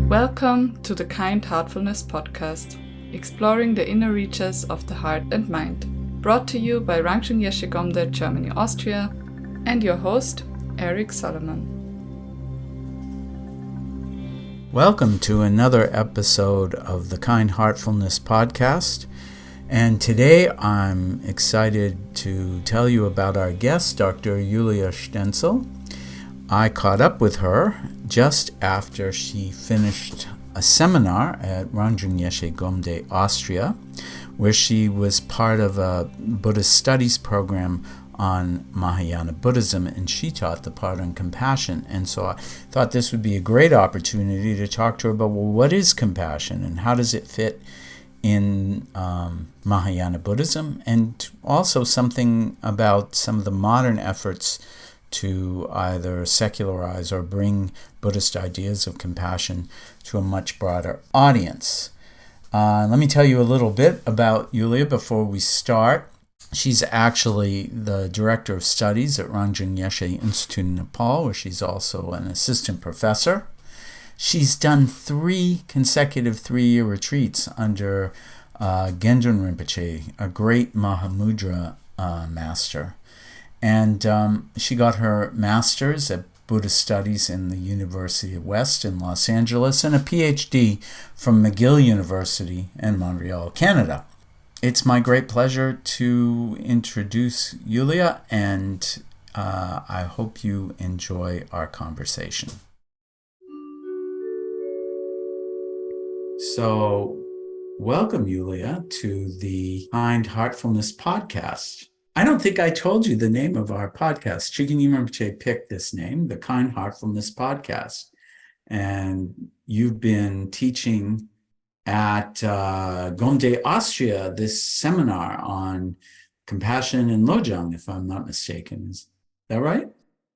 Welcome to the Kind Heartfulness Podcast, exploring the inner reaches of the heart and mind, brought to you by Germany-Austria, Germany-Austria, and your host, Erric Solomon. Welcome to another episode of the Kind Heartfulness Podcast. And today I'm excited to tell you about our guest, Dr. Julia Stenzel. I caught up with her just after she finished a seminar at Germany-Austria, where she was part of a Buddhist studies program on Mahayana Buddhism, and she taught the part on compassion. And so I thought this would be a great opportunity to talk to her about, well, what is compassion and how does it fit in Mahayana Buddhism, and also something about some of the modern efforts to either secularize or bring Buddhist ideas of compassion to a much broader audience. Let me tell you a little bit about Julia before we start. She's actually the director of studies at Rangjung Yeshe Institute in Nepal, where she's also an assistant professor. She's done 3 consecutive 3-year retreats under Genjun Rinpoche, a great Mahamudra master. And she got her master's at Buddhist Studies in the University of West in Los Angeles and a PhD from McGill University in Montreal, Canada. It's my great pleasure to introduce Julia, and I hope you enjoy our conversation. So, welcome, Julia, to the Kind Heartfulness Podcast. I don't think I told you the name of our podcast. Chögyam Rinpoche picked this name, the Kind Heartfulness Podcast. And you've been teaching at Germany-Austria this seminar on compassion and lojong, if I'm not mistaken. Is that right?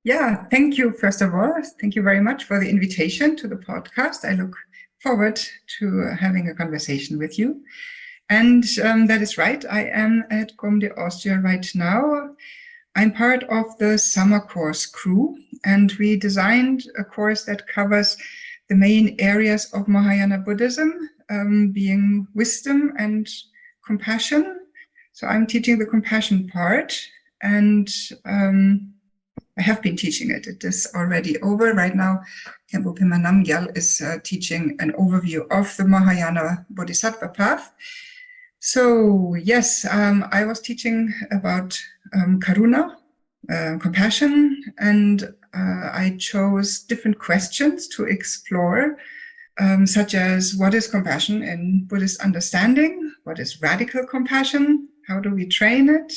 Yeah, thank you, first of all. Thank you very much for the invitation to the podcast. I look forward to having a conversation with you. And that is right. I am at Germany-Austria right now. I'm part of the summer course crew, and we designed a course that covers the main areas of Mahayana Buddhism, being wisdom and compassion. So I'm teaching the compassion part, and I have been teaching it. It is already over. Right now, Khenpo Pema Namgyal is teaching an overview of the Mahayana Bodhisattva path. So yes, I was teaching about karuna, compassion, and I chose different questions to explore, such as what is compassion in Buddhist understanding? What is radical compassion? How do we train it?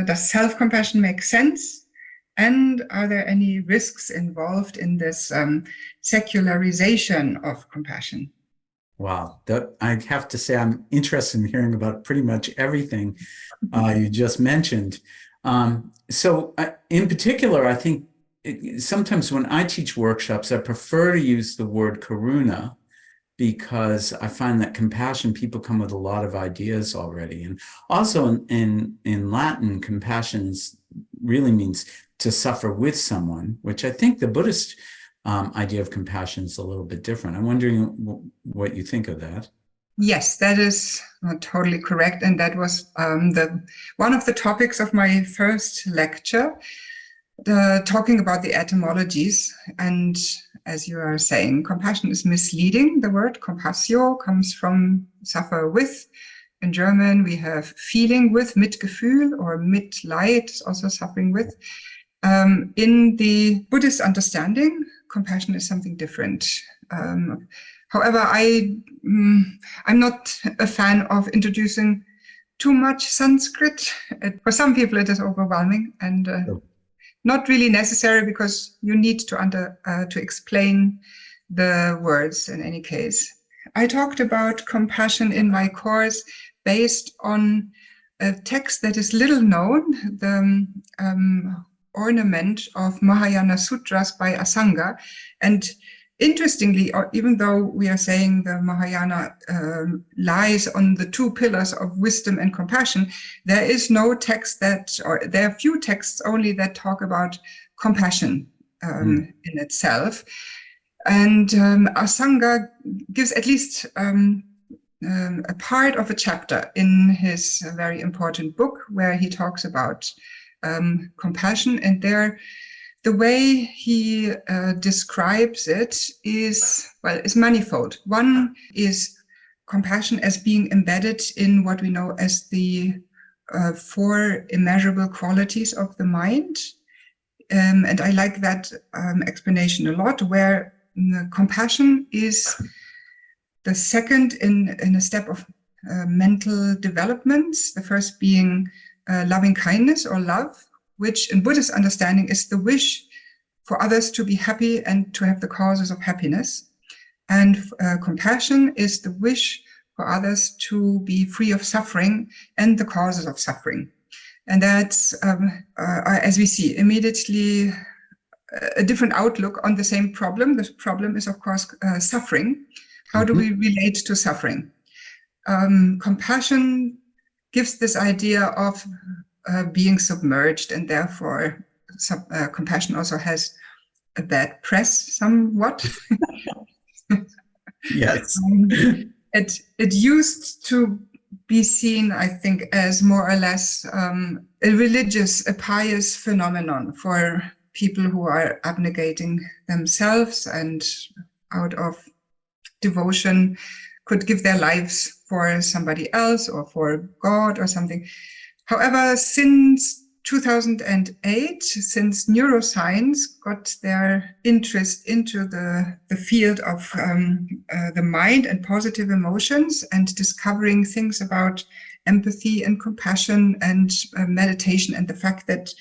Does self-compassion make sense? And are there any risks involved in this secularization of compassion? Wow, I have to say I'm interested in hearing about pretty much everything you just mentioned. So in particular, I think sometimes when I teach workshops, I prefer to use the word karuna, because I find that compassion, people come with a lot of ideas already. And also in Latin, compassion really means to suffer with someone, which I think the Buddhist idea of compassion is a little bit different. I'm wondering what you think of that. Yes, that is totally correct. And that was one of the topics of my first lecture, talking about the etymologies. And as you are saying, compassion is misleading. The word compassio comes from suffer with. In German, we have feeling with, Mitgefühl, or Mitleid, also suffering with. In the Buddhist understanding, compassion is something different. However, I'm not a fan of introducing too much Sanskrit. For some people, it is overwhelming and not really necessary, because you need to explain the words in any case. I talked about compassion in my course based on a text that is little known, the ornament of Mahayana Sutras by Asanga. And interestingly, even though we are saying the Mahayana lies on the 2 pillars of wisdom and compassion, there is no text or there are few texts only that talk about compassion in itself. And Asanga gives at least a part of a chapter in his very important book where he talks about compassion. And there, the way he describes it is manifold. One is compassion as being embedded in what we know as the four immeasurable qualities of the mind. And I like that explanation a lot, where compassion is the second in a step of mental developments, the first being loving kindness or love, which in Buddhist understanding is the wish for others to be happy and to have the causes of happiness. And compassion is the wish for others to be free of suffering and the causes of suffering. And that's, as we see, immediately a different outlook on the same problem. The problem is, of course, suffering. How do we relate to suffering? Compassion gives this idea of being submerged, and therefore compassion also has a bad press somewhat. Yes. It used to be seen, I think, as more or less a pious phenomenon for people who are abnegating themselves and out of devotion could give their lives for somebody else or for God or something. However, since 2008, since neuroscience got their interest into the field of the mind and positive emotions and discovering things about empathy and compassion and meditation, and the fact that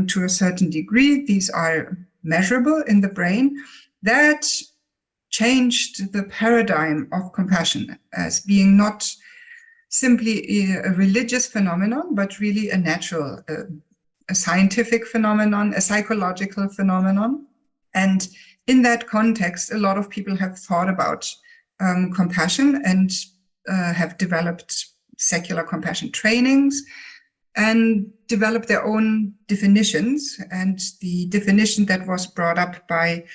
to a certain degree these are measurable in the brain, that changed the paradigm of compassion as being not simply a religious phenomenon, but really a natural, a scientific phenomenon, a psychological phenomenon. And in that context, a lot of people have thought about compassion and have developed secular compassion trainings and developed their own definitions. And the definition that was brought up by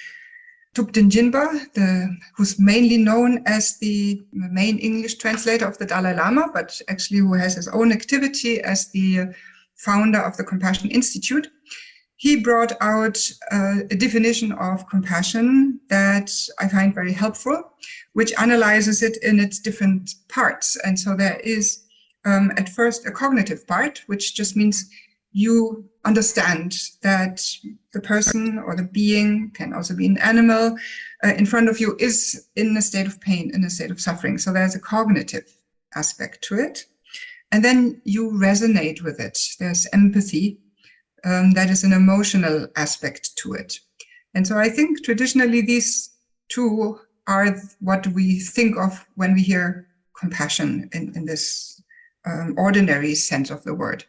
Thupten Jinpa, who's mainly known as the main English translator of the Dalai Lama, but actually who has his own activity as the founder of the Compassion Institute, he brought out a definition of compassion that I find very helpful, which analyzes it in its different parts. And so there is at first a cognitive part, which just means you understand that the person or the being, can also be an animal, in front of you is in a state of pain, in a state of suffering. So there's a cognitive aspect to it. And then you resonate with it. There's empathy. That is an emotional aspect to it. And so I think traditionally these two are what we think of when we hear compassion in this ordinary sense of the word.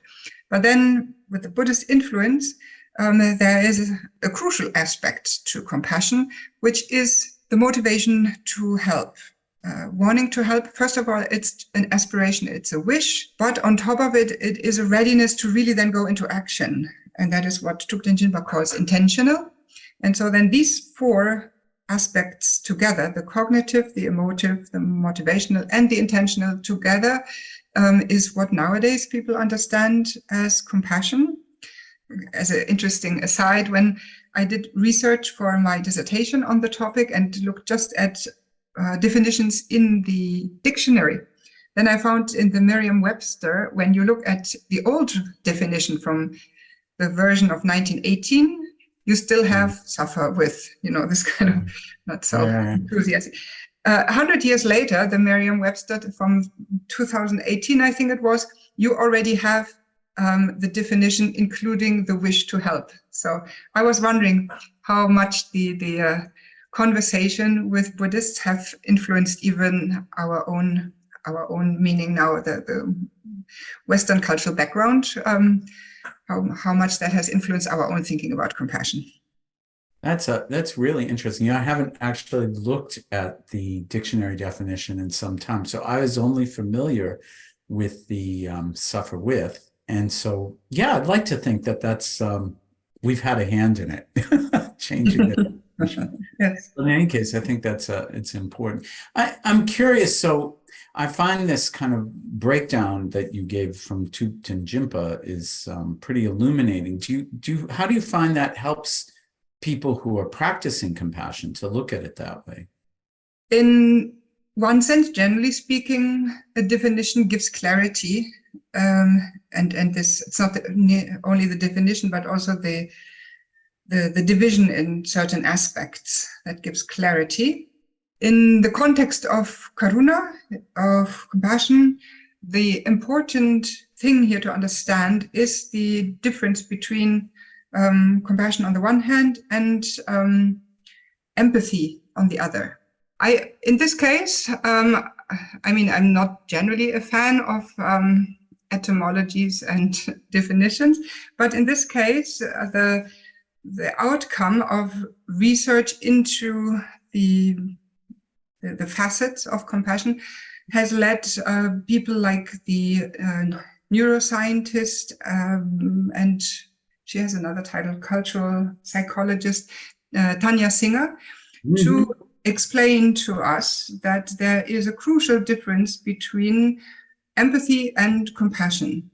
But then with the Buddhist influence, there is a crucial aspect to compassion, which is the motivation to help. Wanting to help, first of all, it's an aspiration, it's a wish, but on top of it, it is a readiness to really then go into action. And that is what Thupten Jinpa calls intentional. And so then these four aspects together, the cognitive, the emotive, the motivational, and the intentional together, is what nowadays people understand as compassion. As an interesting aside, when I did research for my dissertation on the topic and looked just at definitions in the dictionary, then I found in the Merriam-Webster, when you look at the old definition from the version of 1918, you still have suffer with, this kind of not so enthusiastic. 100 years later, the Merriam-Webster from 2018, I think it was, you already have the definition including the wish to help. So I was wondering how much the conversation with Buddhists have influenced even our own meaning now, the Western cultural background, how much that has influenced our own thinking about compassion. That's really interesting. I haven't actually looked at the dictionary definition in some time, so I was only familiar with the suffer with, and so I'd like to think that that's we've had a hand in it, changing it Yes. In any case, I think that's it's important. I'm curious. So I find this kind of breakdown that you gave from Thupten Jinpa is pretty illuminating. How do you find that helps people who are practicing compassion to look at it that way? In one sense, generally speaking, a definition gives clarity, and this, it's not only the definition, but also the division in certain aspects that gives clarity. In the context of karuna, of compassion, the important thing here to understand is the difference between compassion on the one hand and empathy on the other. In this case, I mean, I'm not generally a fan of etymologies and definitions, but in this case, the outcome of research into the facets of compassion has led people like the neuroscientist, and she has another title, cultural psychologist, Tanya Singer, to explain to us that there is a crucial difference between empathy and compassion.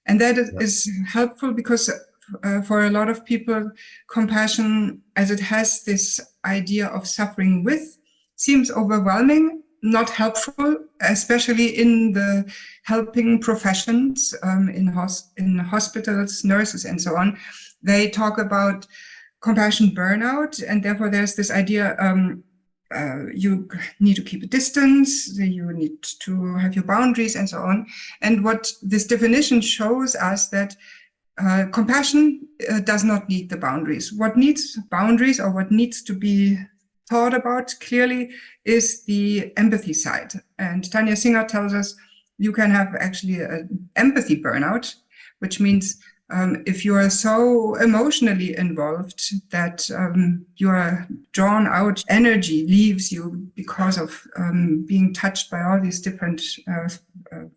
And that is helpful because for a lot of people, compassion, as it has this idea of suffering with, seems overwhelming, not helpful, especially in the helping professions, in hospitals, nurses, and so on. They talk about compassion burnout, and therefore there's this idea you need to keep a distance, you need to have your boundaries, and so on. And what this definition shows us that compassion does not need the boundaries. What needs boundaries, or what needs to be thought about clearly, is the empathy side. And Tanya Singer tells us you can have actually an empathy burnout, which means if you are so emotionally involved that your drawn out energy leaves you because of being touched by all these different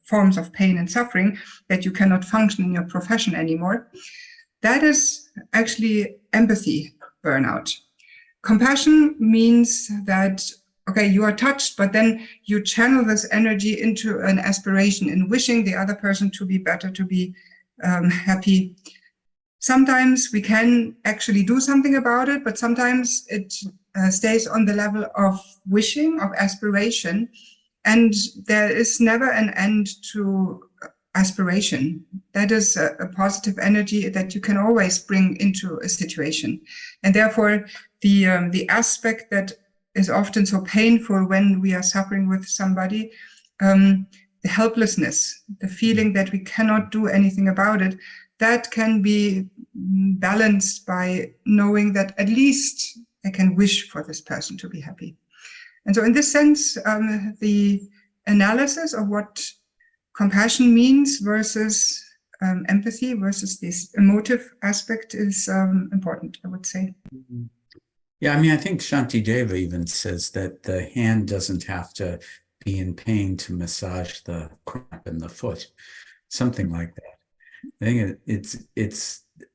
forms of pain and suffering, that you cannot function in your profession anymore, that is actually empathy burnout. Compassion means that, okay, you are touched, but then you channel this energy into an aspiration in wishing the other person to be better, to be happy. Sometimes we can actually do something about it, but sometimes it stays on the level of wishing, of aspiration, and there is never an end to aspiration. That is a positive energy that you can always bring into a situation. And therefore, the aspect that is often so painful when we are suffering with somebody, the helplessness, the feeling that we cannot do anything about it, that can be balanced by knowing that at least I can wish for this person to be happy. And so in this sense, the analysis of what compassion means versus empathy versus this emotive aspect is important, I would say. Yeah, I mean, I think Shantideva even says that the hand doesn't have to be in pain to massage the cramp in the foot, something like that. I think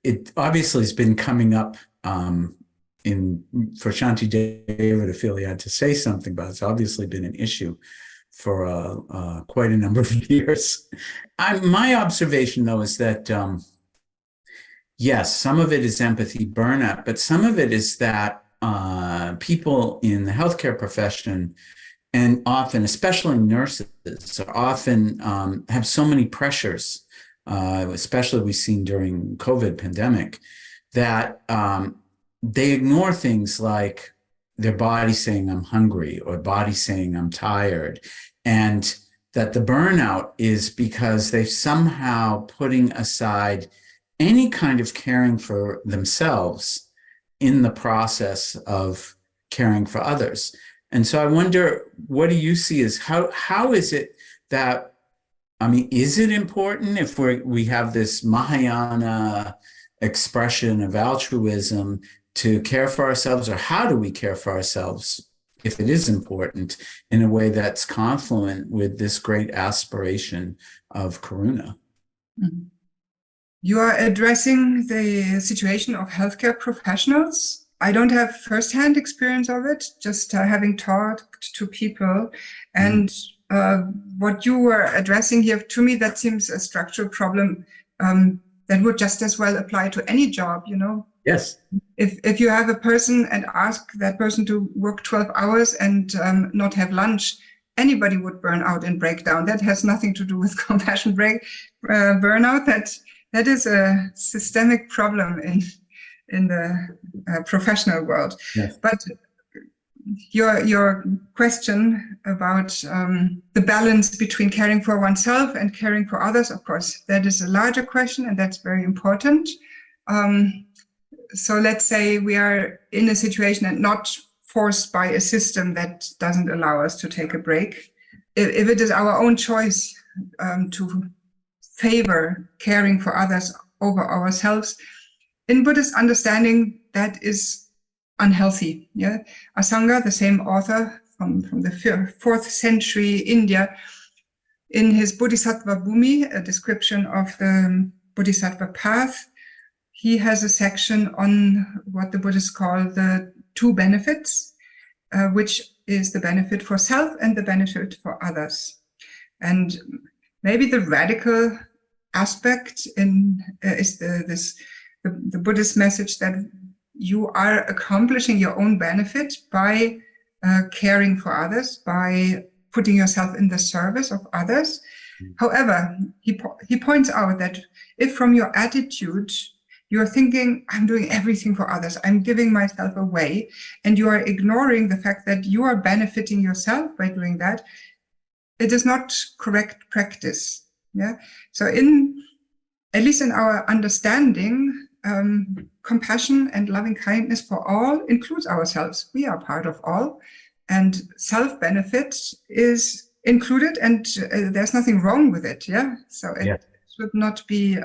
it obviously has been coming up for Shantideva to feel he had to say something about it. It's obviously been an issue for quite a number of years. My observation, though, is that yes, some of it is empathy burnout, but some of it is that people in the healthcare profession, and often, especially nurses, are often have so many pressures, especially we've seen during COVID pandemic, that they ignore things like their body saying I'm hungry or body saying I'm tired, and that the burnout is because they're somehow putting aside any kind of caring for themselves in the process of caring for others. And so I wonder, what do you see as how is it that, I mean, is it important if we have this Mahayana expression of altruism to care for ourselves, or how do we care for ourselves if it is important in a way that's confluent with this great aspiration of karuna? You are addressing the situation of healthcare professionals. I don't have firsthand experience of it, just having talked to people. And what you were addressing here, to me, that seems a structural problem that would just as well apply to any job, you know? Yes. If you have a person and ask that person to work 12 hours and not have lunch, anybody would burn out and break down. That has nothing to do with compassion burnout. That is a systemic problem in the professional world. Yes. But your question about the balance between caring for oneself and caring for others, of course, that is a larger question, and that's very important. So let's say we are in a situation and not forced by a system that doesn't allow us to take a break. If it is our own choice to favor caring for others over ourselves, in Buddhist understanding, that is unhealthy. Yeah, Asanga, the same author from the 4th century India, in his Bodhisattva Bhumi, a description of the Bodhisattva path, he has a section on what the Buddhists call the 2 benefits, which is the benefit for self and the benefit for others. And maybe the radical aspect is the Buddhist message that you are accomplishing your own benefit by caring for others, by putting yourself in the service of others. However, he points out that if from your attitude you're thinking, I'm doing everything for others, I'm giving myself away, and you are ignoring the fact that you are benefiting yourself by doing that, it is not correct practice. Yeah. So at least in our understanding, compassion and loving kindness for all includes ourselves. We are part of all, and self-benefit is included, and there's nothing wrong with it. Yeah. So it should not be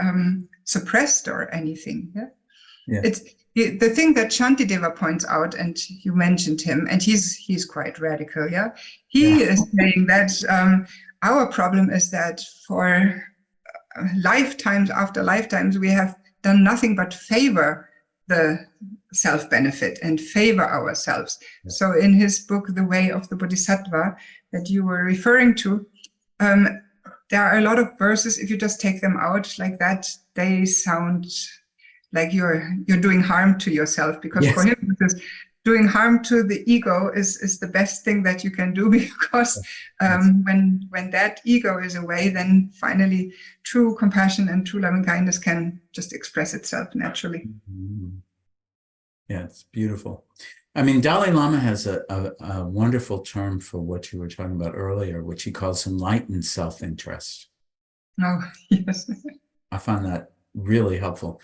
suppressed or anything. Yeah. Yeah. It's the thing that Shantideva points out, and you mentioned him, and he's quite radical. Yeah. He is saying that our problem is that for lifetimes after lifetimes, we have done nothing but favor the self-benefit and favor ourselves. Yeah. So in his book, The Way of the Bodhisattva, that you were referring to, there are a lot of verses, if you just take them out like that, they sound like you're doing harm to yourself, because for him, doing harm to the ego is the best thing that you can do, because when that ego is away, then finally true compassion and true loving kindness can just express itself naturally. Mm-hmm. Yeah, it's beautiful. I mean, Dalai Lama has a wonderful term for what you were talking about earlier, which he calls enlightened self-interest. Oh, yes. I found that really helpful.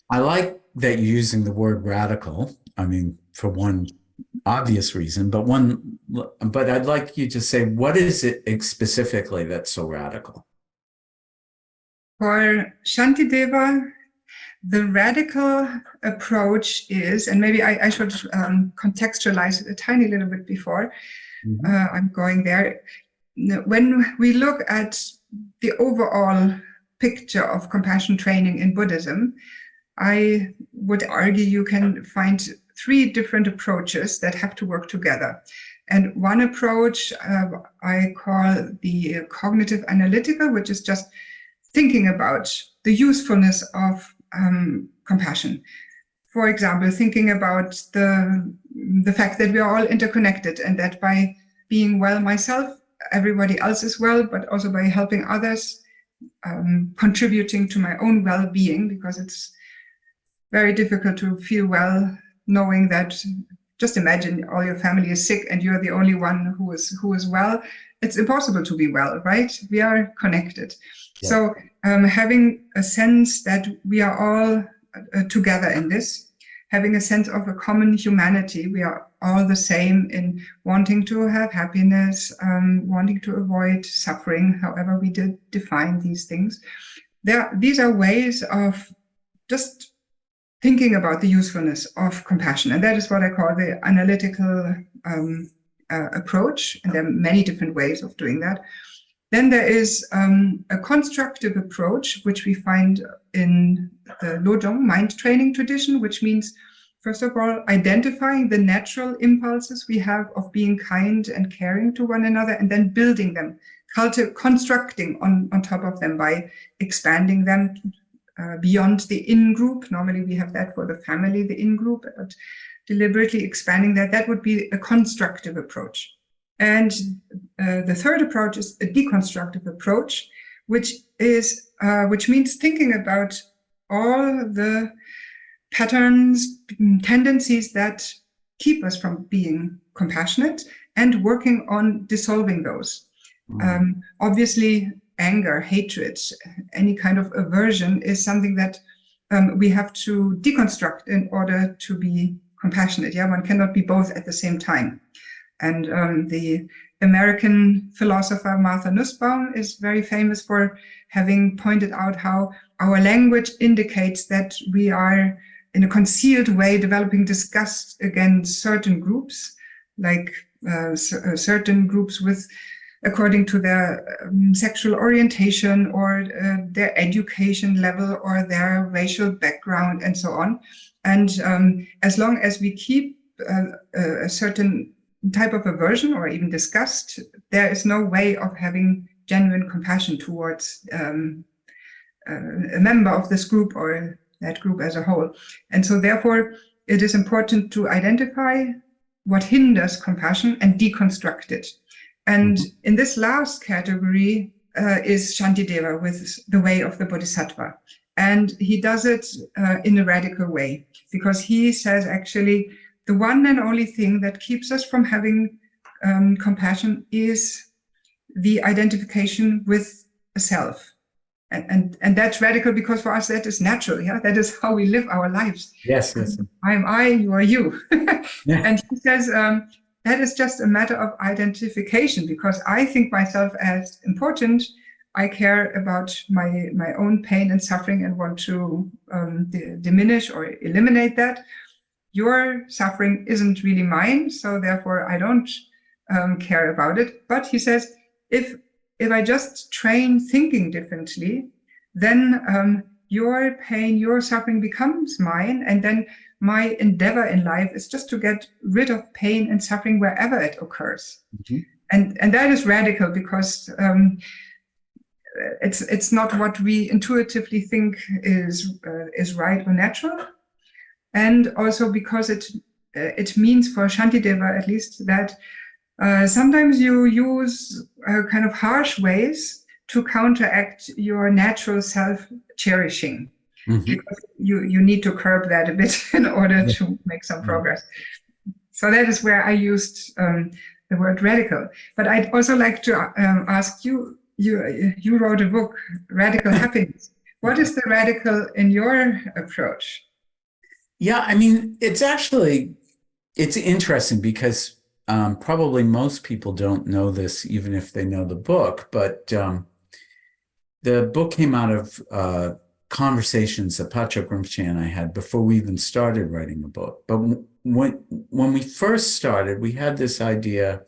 I like that you're using the word radical. I mean, for one obvious reason, but I'd like you to say, what is it specifically that's so radical? For Shantideva, the radical approach is, and maybe I should contextualize it a tiny little bit before I'm going there. When we look at the overall picture of compassion training in Buddhism, I would argue you can find 3 different approaches that have to work together. And one approach I call the cognitive analytical, which is just thinking about the usefulness of compassion. For example, thinking about the fact that we are all interconnected, and that by being well myself, everybody else is well, but also by helping others, contributing to my own well-being, because it's very difficult to feel well knowing that, just imagine all your family is sick and you're the only one who is well. It's impossible to be well, right? We are connected. Yeah. So having a sense that we are all together in this, having a sense of a common humanity, we are all the same in wanting to have happiness, wanting to avoid suffering, however we define these things. These are ways of just thinking about the usefulness of compassion. And that is what I call the analytical approach. And there are many different ways of doing that. Then there is a constructive approach, which we find in the Lojong mind training tradition, which means first of all, identifying the natural impulses we have of being kind and caring to one another, and then building them, constructing on top of them by expanding them beyond the in-group. Normally we have that for the family, the in-group, but deliberately expanding that. That would be a constructive approach. And the third approach is a deconstructive approach, which means thinking about all the patterns, tendencies that keep us from being compassionate and working on dissolving those. Obviously, anger, hatred, any kind of aversion is something that we have to deconstruct in order to be compassionate. Yeah, one cannot be both at the same time. And the American philosopher Martha Nussbaum is very famous for having pointed out how our language indicates that we are in a concealed way developing disgust against certain groups, like certain groups with, according to their sexual orientation or their education level or their racial background and so on. And as long as we keep a certain type of aversion or even disgust, there is no way of having genuine compassion towards a member of this group or that group as a whole. And so therefore, it is important to identify what hinders compassion and deconstruct it. And in this last category is Shantideva with the way of the Bodhisattva. And he does it in a radical way, because he says actually the one and only thing that keeps us from having compassion is the identification with a self. And that's radical because for us that is natural. Yeah, that is how we live our lives. Yes. I am I, you are you. Yeah. And he says that is just a matter of identification, because I think myself as important. I care about my own pain and suffering and want to diminish or eliminate that. Your suffering isn't really mine, so therefore I don't care about it. But he says, if I just train thinking differently, then your pain, your suffering becomes mine, and then my endeavor in life is just to get rid of pain and suffering wherever it occurs. And that is radical, because it's not what we intuitively think is right or natural. And also because it means for Shantideva at least that sometimes you use kind of harsh ways to counteract your natural self-cherishing. Because you need to curb that a bit in order to make some progress. So that is where I used the word radical. But I'd also like to ask you, you wrote a book, Radical Happiness. What is the radical in your approach? Yeah, I mean, it's interesting because probably most people don't know this, even if they know the book, but the book came out of conversations that Patrick Rinpoche and I had before we even started writing the book. But when we first started, we had this idea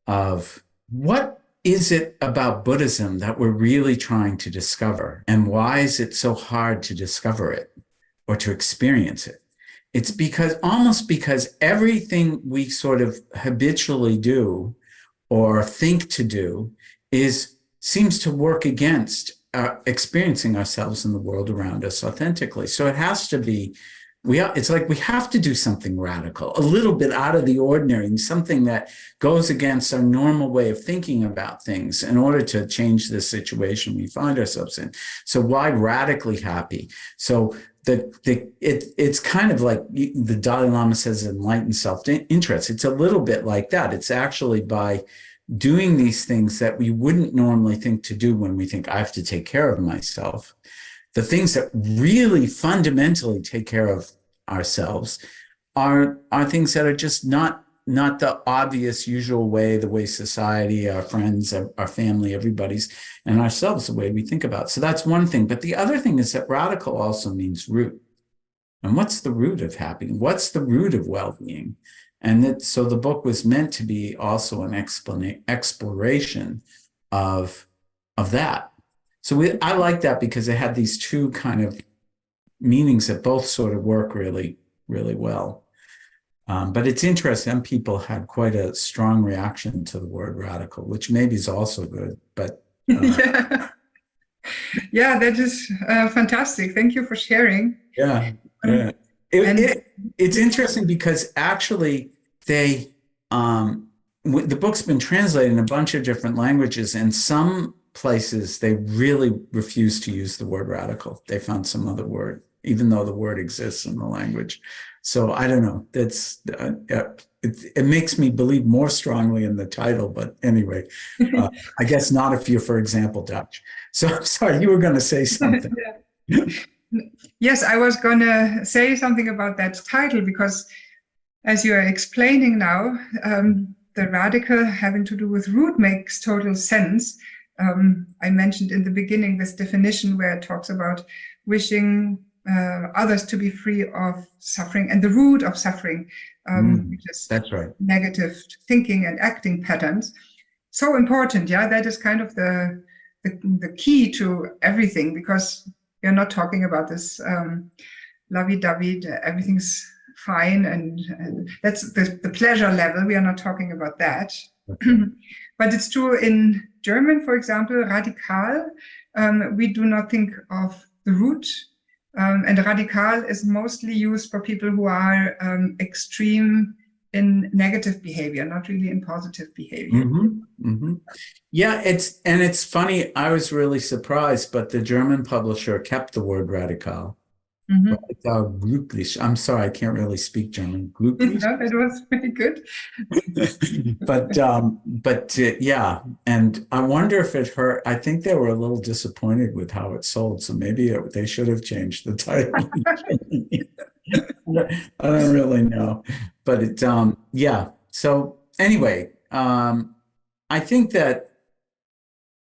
of what is it about Buddhism that we're really trying to discover? And why is it so hard to discover it or to experience it? It's almost because everything we sort of habitually do or think to do seems to work against experiencing ourselves in the world around us authentically. So it has to be, it's like we have to do something radical, a little bit out of the ordinary, something that goes against our normal way of thinking about things in order to change the situation we find ourselves in. So why radically happy? So it's kind of like the Dalai Lama says, enlightened self-interest. It's a little bit like that. It's actually by doing these things that we wouldn't normally think to do when we think I have to take care of myself. The things that really fundamentally take care of ourselves are things that are just not the obvious, usual way, the way society, our friends, our family, everybody's, and ourselves, the way we think about it. So that's one thing. But the other thing is that radical also means root. And what's the root of happiness? What's the root of well-being? And so the book was meant to be also an exploration of that. So I like that because it had these two kind of meanings that both sort of work really, really well. But it's interesting. Some people had quite a strong reaction to the word radical, which maybe is also good. But Yeah, yeah, that is fantastic. Thank you for sharing. yeah, Um, yeah. and It's interesting because actually they the book's been translated in a bunch of different languages, and some places they really refuse to use the word radical. They found some other word, even though the word exists in the language. So I don't know. That's it makes me believe more strongly in the title. But anyway, I guess not if you're, for example, Dutch. So I'm sorry, you were going to say something. yes, I was going to say something about that title because, as you are explaining now, the radical having to do with root makes total sense. I mentioned in the beginning this definition where it talks about wishing others to be free of suffering and the root of suffering, which is That's right. negative thinking and acting patterns. So important, yeah. That is kind of the key to everything, because you're not talking about this lovey-dovey, everything's fine, and that's the pleasure level. We are not talking about that. Okay. But it's true in German, for example, radikal, we do not think of the root. And radikal is mostly used for people who are extreme in negative behavior, not really in positive behavior. Mm-hmm, mm-hmm. Yeah, it's funny. I was really surprised, but the German publisher kept the word radikal. Mm-hmm. Glücklich. I'm sorry, I can't really speak German. Glücklich. No, it was pretty good. but yeah, and I wonder if it hurt. I think they were a little disappointed with how it sold, so maybe they should have changed the title. I don't really know, but yeah. So anyway, I think that,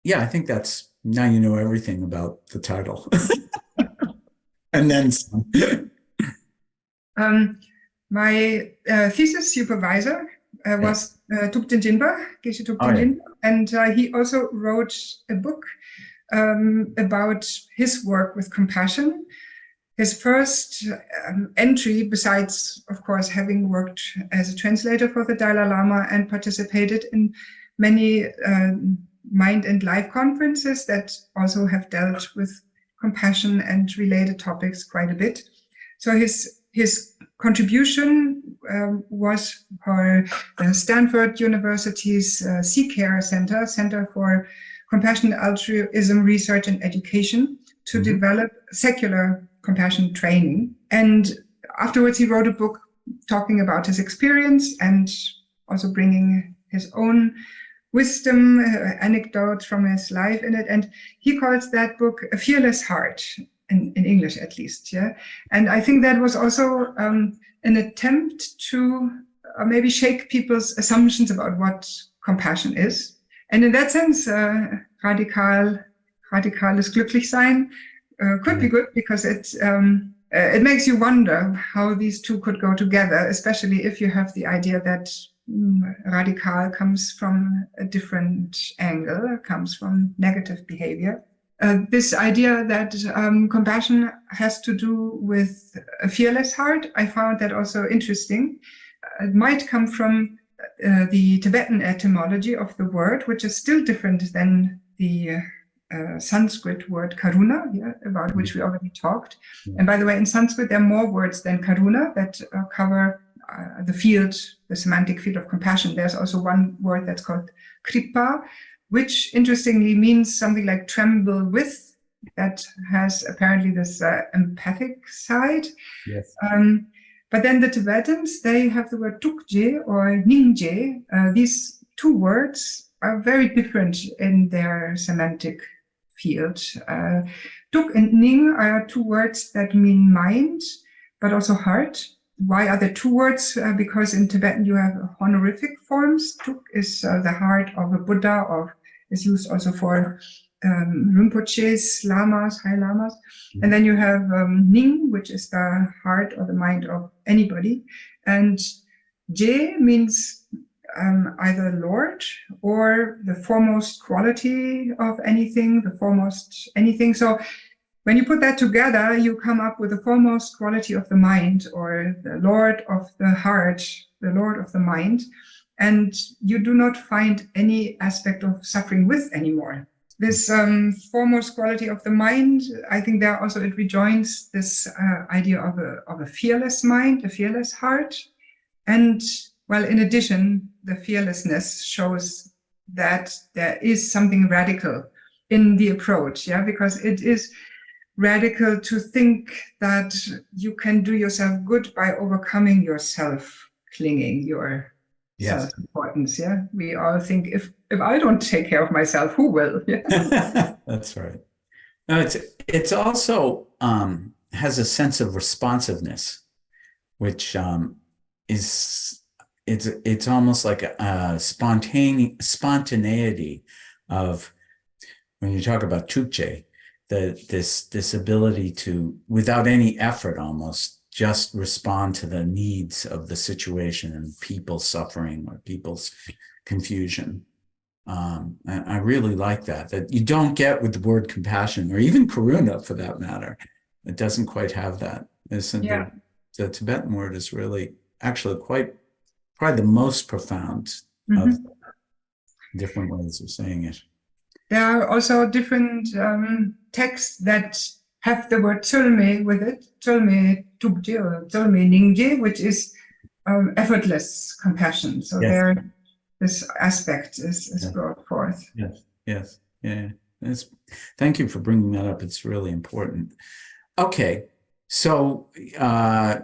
yeah, I think that's, now you know everything about the title. And then some. My thesis supervisor was Thupten Jinpa, Geshe Thupten Jinpa, and he also wrote a book about his work with compassion. His first entry, besides, of course, having worked as a translator for the Dalai Lama and participated in many mind and life conferences that also have dealt with compassion and related topics quite a bit. So his contribution was for the Stanford University's CCARE Center for Compassion, Altruism, Research and Education, to develop secular compassion training. And afterwards, he wrote a book talking about his experience and also bringing his own wisdom, anecdotes from his life in it. And he calls that book A Fearless Heart, in English at least. Yeah. And I think that was also an attempt to maybe shake people's assumptions about what compassion is. And in that sense, radikales glücklich sein could be good, because it makes you wonder how these two could go together, especially if you have the idea that radikal comes from a different angle, comes from negative behavior. This idea that compassion has to do with a fearless heart, I found that also interesting. It might come from the Tibetan etymology of the word, which is still different than the Sanskrit word karuna, about which we already talked. And by the way, in Sanskrit, there are more words than karuna that cover the field, the semantic field of compassion. There's also one word that's called kripa, which interestingly means something like tremble with. That has apparently this empathic side. Yes. But then the Tibetans, they have the word tukje or ningje. These two words are very different in their semantic field. Tuk and ning are two words that mean mind, but also heart. Why are there two words? Because in Tibetan you have honorific forms. Tuk is the heart of a Buddha, or is used also for Rinpoches, lamas, high lamas. And then you have Ning, which is the heart or the mind of anybody. And Je means either Lord or the foremost quality of anything, the foremost anything. So when you put that together, you come up with the foremost quality of the mind, or the Lord of the heart, the Lord of the mind. And you do not find any aspect of suffering with anymore. This foremost quality of the mind, I think there also it rejoins this idea of a fearless mind, a fearless heart. And well, in addition, the fearlessness shows that there is something radical in the approach, because it is radical to think that you can do yourself good by overcoming your self-clinging, your self-importance. We all think, if I don't take care of myself, who will? That's right. No, it's also has a sense of responsiveness, which is it's almost like a spontaneity of, when you talk about Chukche, this ability to, without any effort, almost just respond to the needs of the situation and people's suffering or people's confusion. And I really like that you don't get with the word compassion, or even karuna for that matter. It doesn't quite have that. The Tibetan word is really actually probably the most profound of different ways of saying it. There are also different texts that have the word tsulme with it, tsulme tubje or tsulme ningje, which is effortless compassion. So there, this aspect is brought forth. Yes. Thank you for bringing that up. It's really important. Okay, so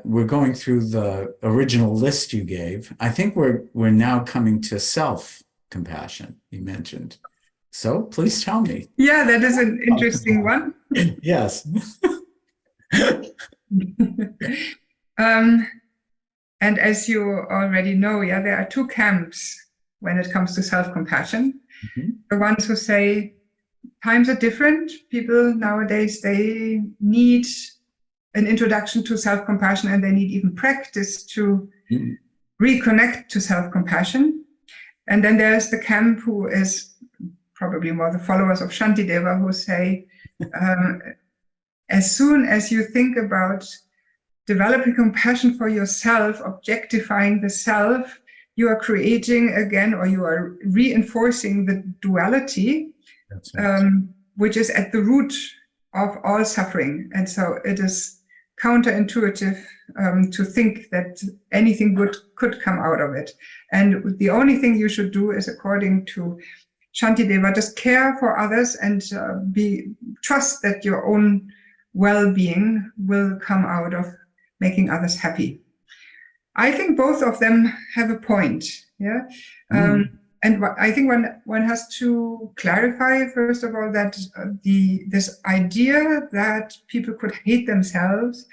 we're going through the original list you gave. I think we're now coming to self-compassion, you mentioned. So please tell me. Yeah, that is an interesting one. Yes. And as you already know, there are two camps when it comes to self-compassion. The ones who say times are different. People nowadays, they need an introduction to self-compassion, and they need even practice to reconnect to self-compassion. And then there's the camp who is probably more the followers of Shantideva, who say, as soon as you think about developing compassion for yourself, objectifying the self, you are creating again, or you are reinforcing the duality, which is at the root of all suffering. And so it is counterintuitive to think that anything good could come out of it. And the only thing you should do is, according to Shantideva, just care for others and trust that your own well-being will come out of making others happy. I think both of them have a point. And I think one has to clarify, first of all, that this idea that people could hate themselves,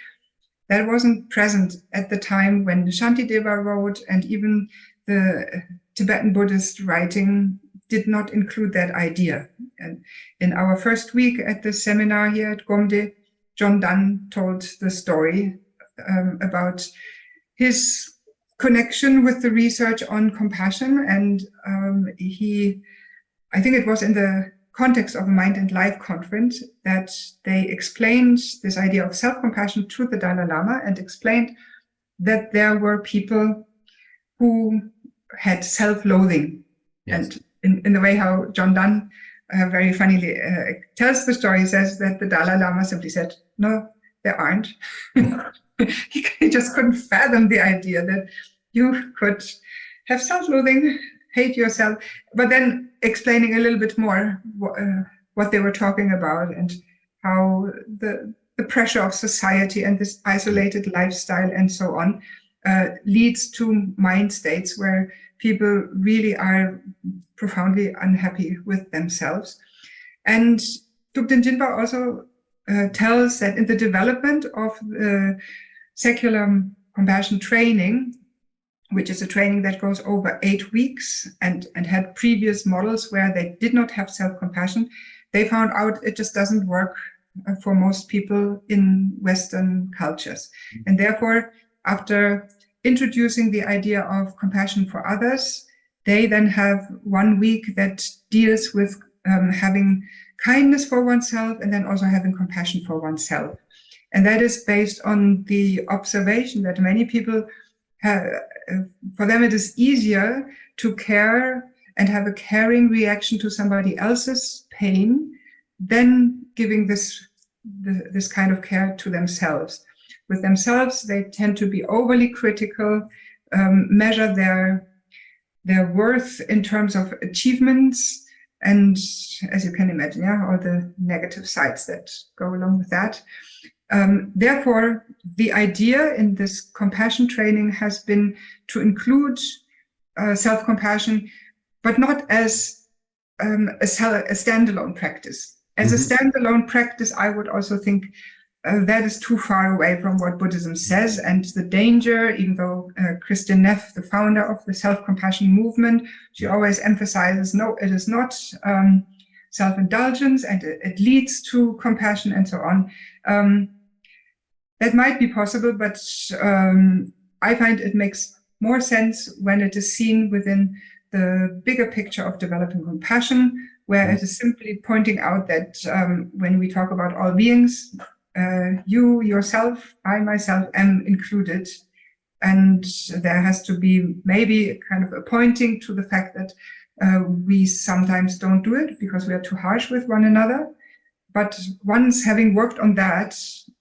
that wasn't present at the time when Shantideva wrote, and even the Tibetan Buddhist writing did not include that idea. And in our first week at the seminar here at Gomde, John Donne told the story about his connection with the research on compassion. And I think it was in the context of a Mind and Life conference that they explained this idea of self-compassion to the Dalai Lama, and explained that there were people who had self-loathing. And in the way how John Donne very funnily tells the story, says that the Dalai Lama simply said, no, there aren't. He just couldn't fathom the idea that you could have self-loathing, hate yourself, but then explaining a little bit more what they were talking about, and how the pressure of society and this isolated lifestyle and so on leads to mind states where people really are profoundly unhappy with themselves. And Thupten Jinpa also tells that in the development of secular compassion training, which is a training that goes over 8 weeks, and had previous models where they did not have self-compassion, they found out it just doesn't work for most people in Western cultures. And therefore, after introducing the idea of compassion for others, they then have 1 week that deals with having kindness for oneself and then also having compassion for oneself. And that is based on the observation that many people have, for them it is easier to care and have a caring reaction to somebody else's pain than giving this kind of care to themselves. With themselves, they tend to be overly critical, measure their worth in terms of achievements, and as you can imagine, all the negative sides that go along with that. Therefore, the idea in this compassion training has been to include self-compassion, but not as a standalone practice. As a standalone practice, I would also think that is too far away from what Buddhism says, and the danger, even though Kristin Neff, the founder of the self-compassion movement, she always emphasizes, no, it is not self-indulgence, and it leads to compassion and so on. That might be possible, but I find it makes more sense when it is seen within the bigger picture of developing compassion, where it is simply pointing out that when we talk about all beings, you, yourself, I, myself am included. And there has to be maybe kind of a pointing to the fact that we sometimes don't do it because we are too harsh with one another. But once having worked on that,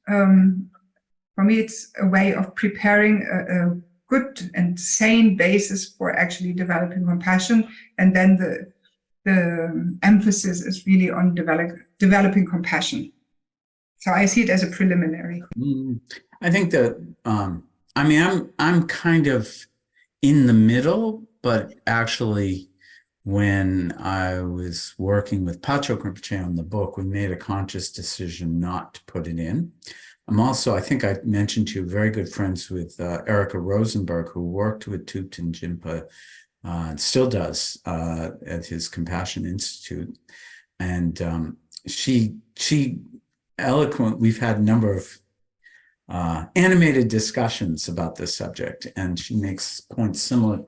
for me, it's a way of preparing a good and sane basis for actually developing compassion. And then the emphasis is really on developing compassion. So I see it as a preliminary. I think that, I'm kind of in the middle, but actually when I was working with Pacho Rinpoche on the book, we made a conscious decision not to put it in. I'm also, I think I mentioned to you, very good friends with Erric Rosenberg, who worked with Thupten Jinpa and still does at his Compassion Institute. And she eloquent, we've had a number of animated discussions about this subject, and she makes points similar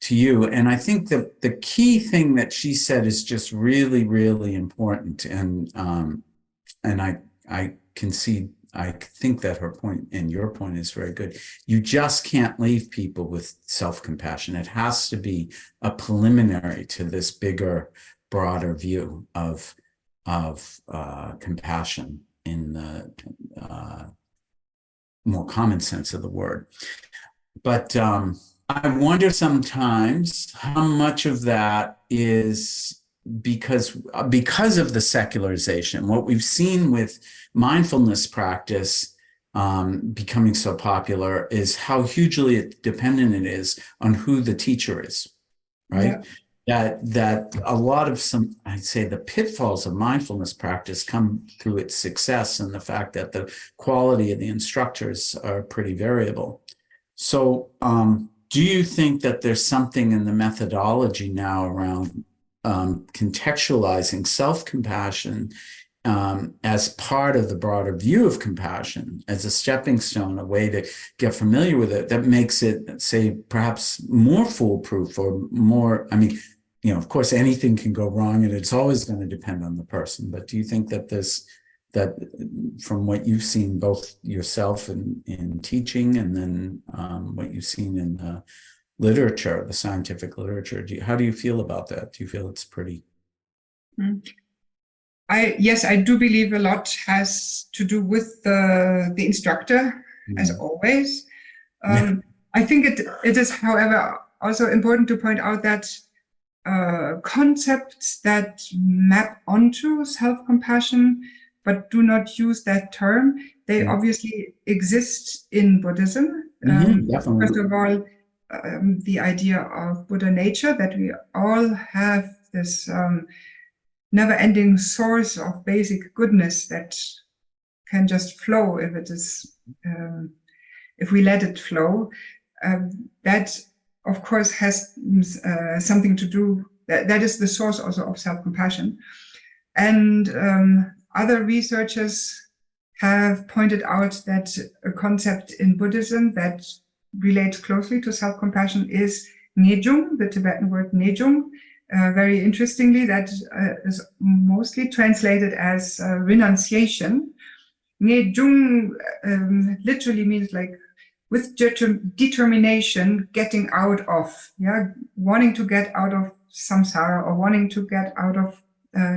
to you. And I think that the key thing that she said is just really, really important. And I concede, I think that her point and your point is very good. You just can't leave people with self-compassion. It has to be a preliminary to this bigger, broader view of compassion in the more common sense of the word. But I wonder sometimes how much of that is because of the secularization. What we've seen with mindfulness practice becoming so popular is how hugely dependent it is on who the teacher is, right? Yeah. That a lot of I'd say the pitfalls of mindfulness practice come through its success and the fact that the quality of the instructors are pretty variable. So do you think that there's something in the methodology now around contextualizing self-compassion as part of the broader view of compassion, as a stepping stone, a way to get familiar with it that makes it, say, perhaps more foolproof or more, of course, anything can go wrong and it's always going to depend on the person. But do you think that that from what you've seen, both yourself in teaching and then what you've seen in the literature, the scientific literature, how do you feel about that? Do you feel it's pretty? Yes, I do believe a lot has to do with the instructor, as always. I think it is, however, also important to point out that concepts that map onto self-compassion but do not use that term, they obviously exist in Buddhism. First of all, the idea of Buddha nature, that we all have this never-ending source of basic goodness that can just flow if it is, if we let it flow. That, of course, has something to do. That is the source also of self-compassion. And other researchers have pointed out that a concept in Buddhism that relates closely to self-compassion is Nejung, the Tibetan word Nejung, very interestingly, that is mostly translated as renunciation. Ngejung literally means like with determination, getting out of, wanting to get out of samsara or wanting to get out of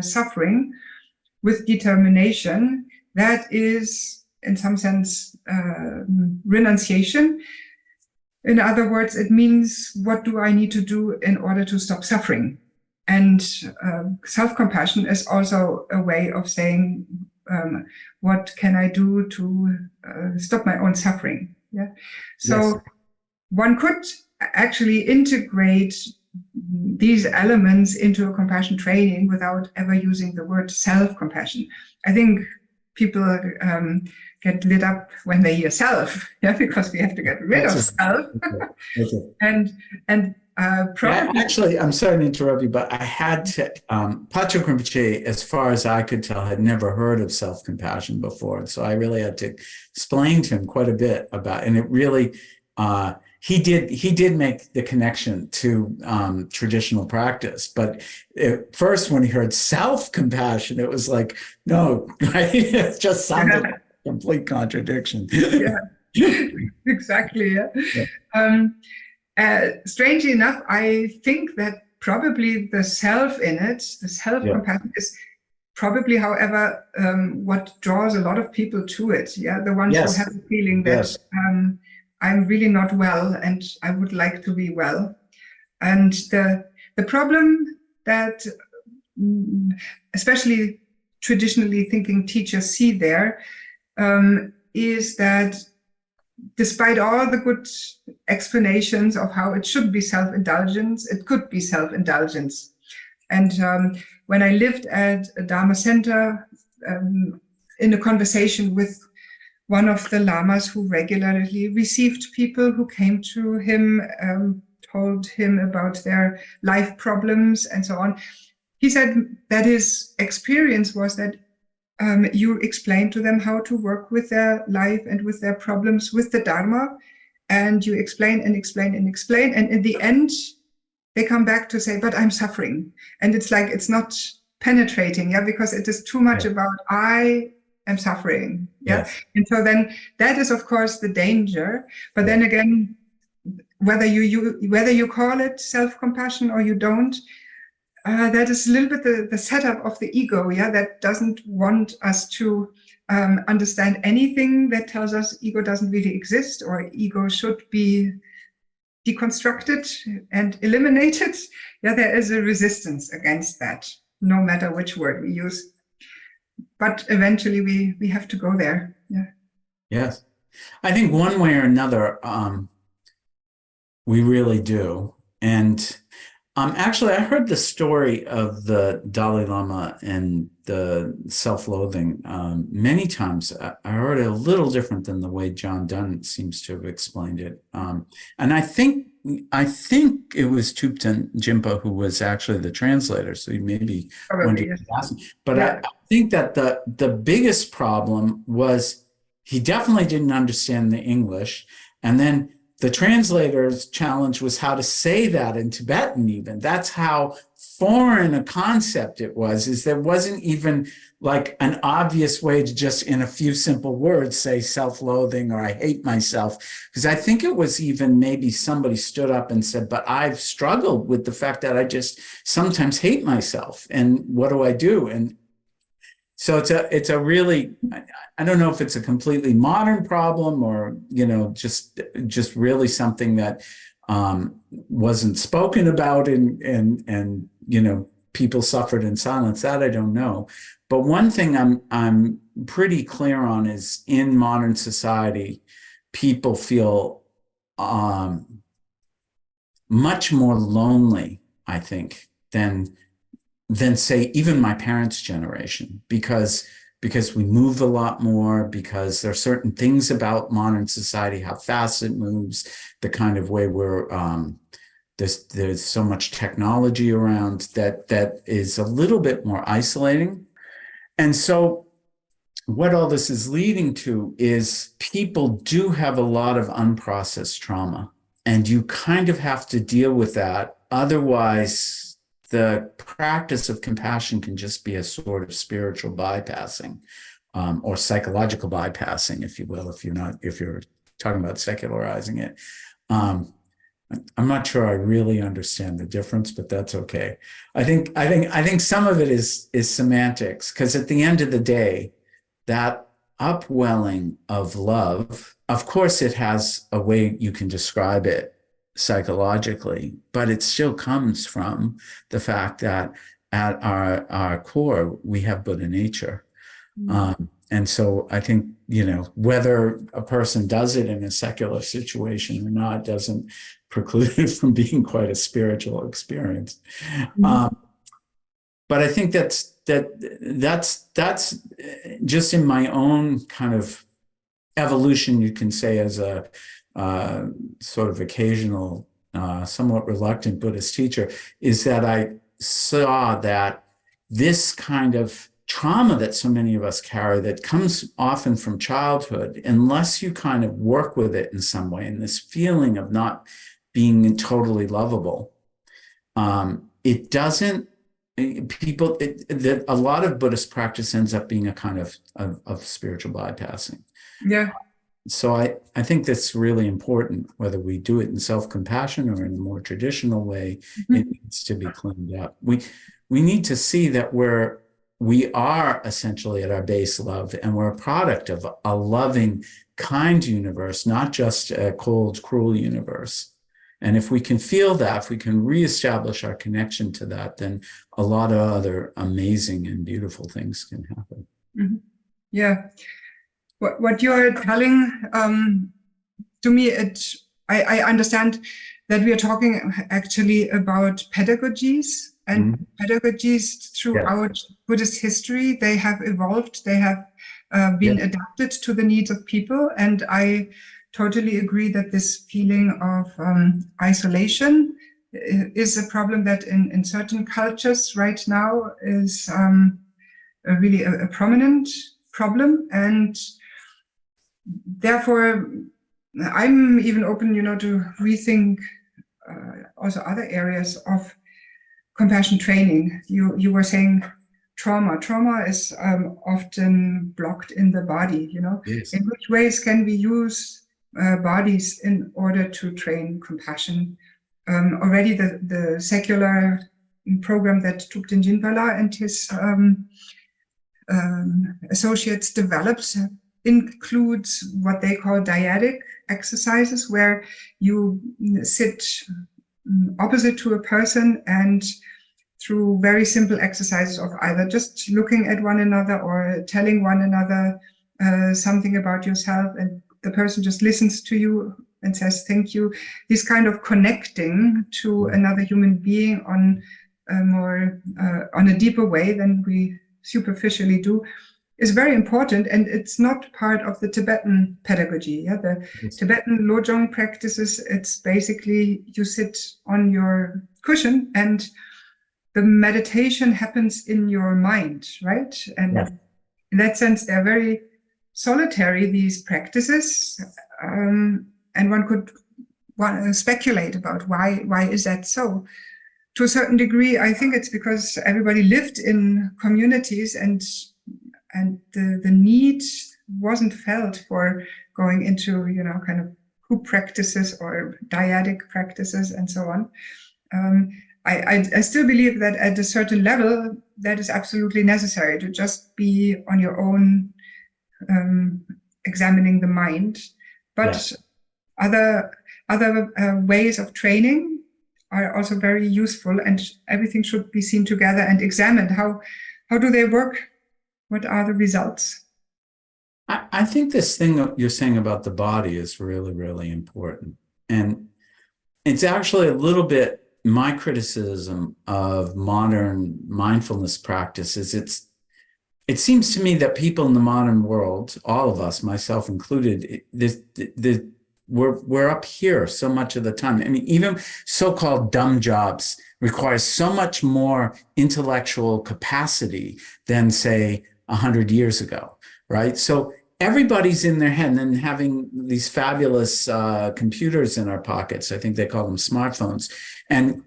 suffering with determination. That is, in some sense, renunciation. In other words, it means, what do I need to do in order to stop suffering? And self-compassion is also a way of saying, what can I do to stop my own suffering? Yeah. So yes. One could actually integrate these elements into a compassion training without ever using the word self-compassion. I think people get lit up when they hear self, because we have to get rid of self. Probably. Actually, I'm sorry to interrupt you, but I had to, Pacho Rinpoche, as far as I could tell, had never heard of self-compassion before. And so I really had to explain to him quite a bit about it. And it really, he did make the connection to traditional practice. But at first, when he heard self-compassion, it was like, no, right? It just sounded like a complete contradiction. Yeah, exactly. Yeah. Strangely enough, I think that probably the self in it, the self-compassion is probably, however, what draws a lot of people to it. Yeah, the ones who have the feeling that I'm really not well and I would like to be well. And the problem that especially traditionally thinking teachers see there is that despite all the good explanations of how it should be self-indulgence, it could be self-indulgence. And when I lived at a Dharma center, in a conversation with one of the lamas who regularly received people who came to him, told him about their life problems and so on, he said that his experience was that you explain to them how to work with their life and with their problems with the Dharma, and you explain and explain and explain, and in the end they come back to say, but I'm suffering. And it's like, it's not penetrating, because it is too much about I am suffering. And so then that is of course the danger. But then again, whether you call it self-compassion or you don't, that is a little bit the setup of the ego, that doesn't want us to understand anything that tells us ego doesn't really exist or ego should be deconstructed and eliminated. There is a resistance against that, no matter which word we use. But eventually we have to go there. Yes. I think one way or another, we really do. And actually, I heard the story of the Dalai Lama and the self-loathing many times. I heard it a little different than the way John Donne seems to have explained it. And I think it was Thupten Jinpa who was actually the translator, so he maybe wanted to ask him. But I think that the biggest problem was he definitely didn't understand the English, and then the translator's challenge was how to say that in Tibetan even. That's how foreign a concept it was, is there wasn't even like an obvious way to just in a few simple words say self-loathing or I hate myself. Because I think it was even maybe somebody stood up and said, but I've struggled with the fact that I just sometimes hate myself. And what do I do? And so it's a really, I don't know if it's a completely modern problem or, just really something that wasn't spoken about and people suffered in silence. That I don't know. But one thing I'm pretty clear on is in modern society, people feel much more lonely, I think, than say even my parents' generation, because we move a lot more, because there are certain things about modern society, how fast it moves, the kind of way we're there's so much technology around that is a little bit more isolating. And so what all this is leading to is people do have a lot of unprocessed trauma, and you kind of have to deal with that. Otherwise, the practice of compassion can just be a sort of spiritual bypassing, or psychological bypassing, if you will, if you're talking about secularizing it. I'm not sure I really understand the difference, but that's okay. I think some of it is semantics, because at the end of the day, that upwelling of love, of course, it has a way you can describe it psychologically, but it still comes from the fact that at our core, we have Buddha nature. And so I think, whether a person does it in a secular situation or not doesn't preclude it from being quite a spiritual experience. But I think that's just in my own kind of evolution, you can say, as a sort of occasional, somewhat reluctant Buddhist teacher, is that I saw that this kind of trauma that so many of us carry, that comes often from childhood, unless you kind of work with it in some way, and this feeling of not being totally lovable, it doesn't, a lot of Buddhist practice ends up being a kind of spiritual bypassing. Yeah. So I think that's really important, whether we do it in self-compassion or in a more traditional way. It needs to be cleaned up. We need to see that we are essentially at our base love, and we're a product of a loving, kind universe, not just a cold, cruel universe. And if we can feel that, if we can reestablish our connection to that, then a lot of other amazing and beautiful things can happen. Yeah. What you're telling to me, I understand that we are talking actually about pedagogies, and pedagogies throughout Buddhist history, they have evolved, they have been adapted to the needs of people. And I totally agree that this feeling of isolation is a problem that in certain cultures right now is really a prominent problem. And therefore, I'm even open, to rethink also other areas of compassion training. You were saying trauma. Trauma is often blocked in the body, Yes. In which ways can we use bodies in order to train compassion? Already the secular program that Thupten Jinpala and his associates developed includes what they call dyadic exercises, where you sit opposite to a person, and through very simple exercises of either just looking at one another or telling one another something about yourself, and the person just listens to you and says thank you. This kind of connecting to another human being on a deeper way than we superficially do is very important, and it's not part of the Tibetan pedagogy. The Tibetan Lojong practices, it's basically you sit on your cushion and the meditation happens in your mind, right? And in that sense, they're very solitary, these practices, and one could speculate about why is that so. To a certain degree, I think it's because everybody lived in communities, and the need wasn't felt for going into, kind of group practices or dyadic practices and so on. I still believe that at a certain level, that is absolutely necessary, to just be on your own, examining the mind. But other ways of training are also very useful, and everything should be seen together and examined. How do they work? What are the results? I think this thing you're saying about the body is really, really important. And it's actually a little bit my criticism of modern mindfulness practices. It seems to me that people in the modern world, all of us, myself included, we're up here so much of the time. I mean, even so-called dumb jobs require so much more intellectual capacity than, say, 100 years ago, right? So everybody's in their head, and then having these fabulous computers in our pockets. I think they call them smartphones. And,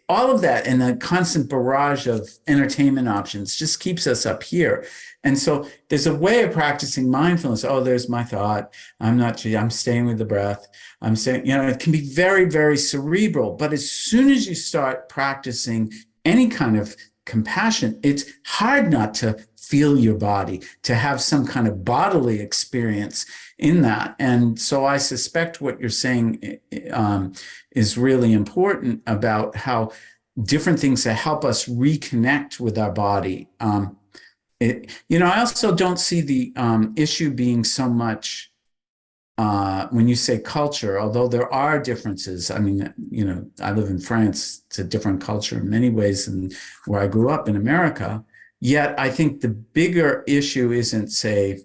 all of that and a constant barrage of entertainment options just keeps us up here. And so there's a way of practicing mindfulness. Oh, there's my thought. I'm staying with the breath. I'm saying, it can be very, very cerebral. But as soon as you start practicing any kind of compassion, it's hard not to feel your body, to have some kind of bodily experience in that. And so I suspect what you're saying is really important about how different things that help us reconnect with our body. I also don't see the issue being so much when you say culture, although there are differences. I mean, I live in France. It's a different culture in many ways than where I grew up in America. Yet I think the bigger issue isn't, say,